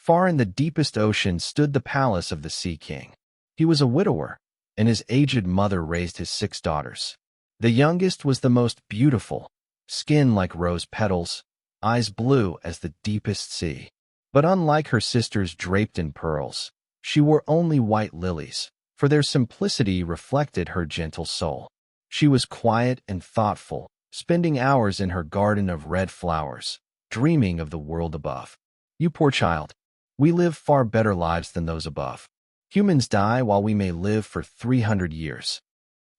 Far in the deepest ocean stood the palace of the Sea King. He was a widower, and his aged mother raised his 6 daughters. The youngest was the most beautiful, skin like rose petals, eyes blue as the deepest sea. But unlike her sisters draped in pearls, she wore only white lilies, for their simplicity reflected her gentle soul. She was quiet and thoughtful, spending hours in her garden of red flowers, dreaming of the world above. You poor child, we live far better lives than those above. Humans die while we may live for 300 years.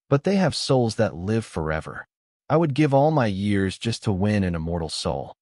But they have souls that live forever. I would give all my years just to win an immortal soul.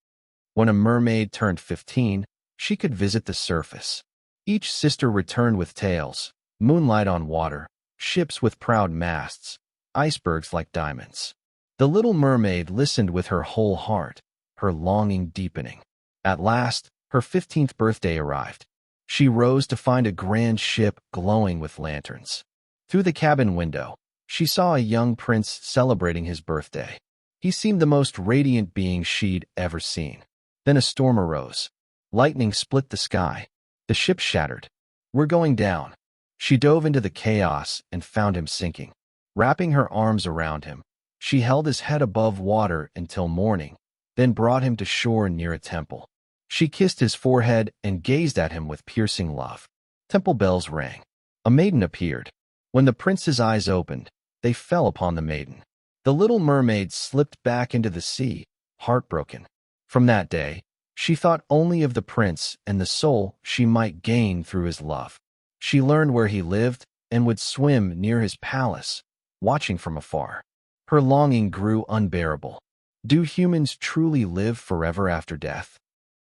When a mermaid turned 15, she could visit the surface. Each sister returned with tales, moonlight on water, ships with proud masts, icebergs like diamonds. The little mermaid listened with her whole heart, her longing deepening. At last, her 15th birthday arrived. She rose to find a grand ship glowing with lanterns. Through the cabin window, she saw a young prince celebrating his birthday. He seemed the most radiant being she'd ever seen. Then a storm arose. Lightning split the sky. The ship shattered. "We're going down." She dove into the chaos and found him sinking. Wrapping her arms around him, she held his head above water until morning, then brought him to shore near a temple. She kissed his forehead and gazed at him with piercing love. Temple bells rang. A maiden appeared. When the prince's eyes opened, they fell upon the maiden. The little mermaid slipped back into the sea, heartbroken. From that day, she thought only of the prince and the soul she might gain through his love. She learned where he lived and would swim near his palace, watching from afar. Her longing grew unbearable. Do humans truly live forever after death?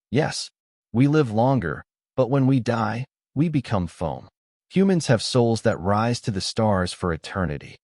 Yes, we live longer, but when we die, we become foam. Humans have souls that rise to the stars for eternity.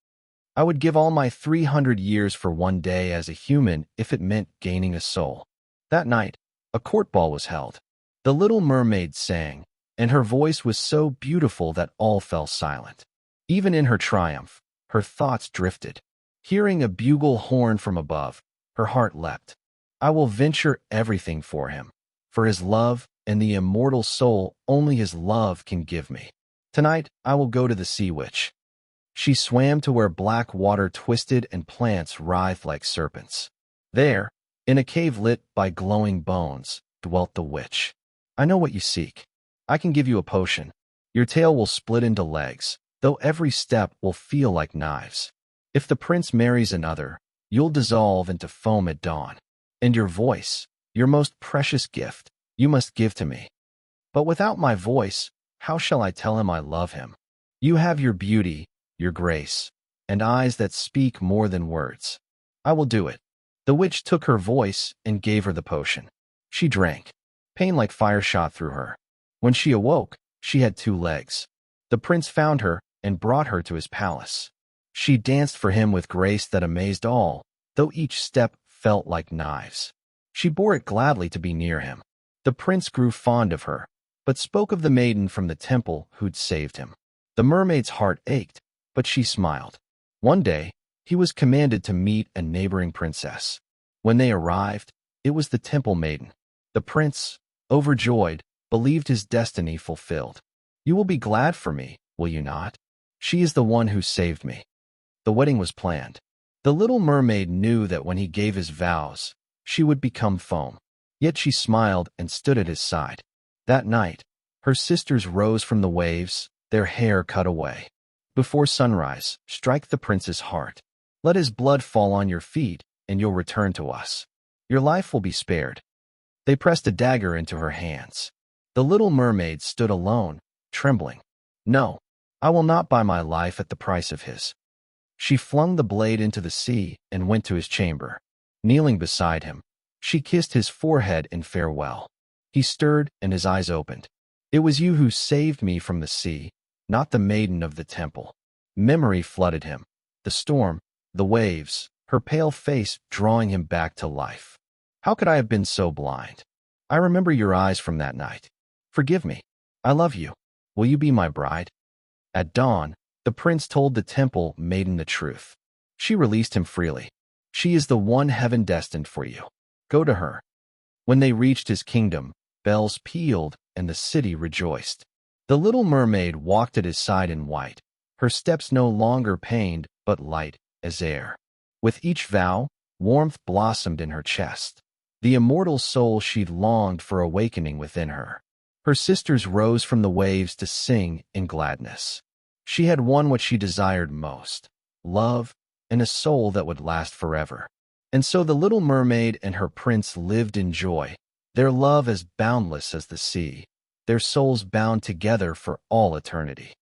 I would give all my 300 years for one day as a human if it meant gaining a soul. That night, a court ball was held. The little mermaid sang, and her voice was so beautiful that all fell silent. Even in her triumph, her thoughts drifted. Hearing a bugle horn from above, her heart leapt. I will venture everything for him, for his love and the immortal soul only his love can give me. Tonight, I will go to the sea witch. She swam to where black water twisted and plants writhed like serpents. There, in a cave lit by glowing bones, dwelt the witch. I know what you seek. I can give you a potion. Your tail will split into legs, though every step will feel like knives. If the prince marries another, you'll dissolve into foam at dawn. And your voice, your most precious gift, you must give to me. But without my voice, how shall I tell him I love him? You have your beauty, your grace, and eyes that speak more than words. I will do it. The witch took her voice and gave her the potion. She drank. Pain like fire shot through her. When she awoke, she had 2 legs. The prince found her and brought her to his palace. She danced for him with grace that amazed all, though each step felt like knives. She bore it gladly to be near him. The prince grew fond of her, but spoke of the maiden from the temple who'd saved him. The mermaid's heart ached, but she smiled. One day, he was commanded to meet a neighboring princess. When they arrived, it was the temple maiden. The prince, overjoyed, believed his destiny fulfilled. You will be glad for me, will you not? She is the one who saved me. The wedding was planned. The little mermaid knew that when he gave his vows, she would become foam. Yet she smiled and stood at his side. That night, her sisters rose from the waves, their hair cut away. Before sunrise, strike the prince's heart. Let his blood fall on your feet, and you'll return to us. Your life will be spared. They pressed a dagger into her hands. The little mermaid stood alone, trembling. No, I will not buy my life at the price of his. She flung the blade into the sea and went to his chamber. Kneeling beside him, she kissed his forehead in farewell. He stirred and his eyes opened. It was you who saved me from the sea, not the maiden of the temple. Memory flooded him. The storm, the waves, her pale face drawing him back to life. How could I have been so blind? I remember your eyes from that night. Forgive me. I love you. Will you be my bride? At dawn, the prince told the temple maiden the truth. She released him freely. She is the one heaven destined for you. Go to her. When they reached his kingdom, bells pealed and the city rejoiced. The little mermaid walked at his side in white, her steps no longer pained but light as air. With each vow, warmth blossomed in her chest, the immortal soul she'd longed for awakening within her. Her sisters rose from the waves to sing in gladness. She had won what she desired most, love and a soul that would last forever. And so the little mermaid and her prince lived in joy, their love as boundless as the sea, their souls bound together for all eternity.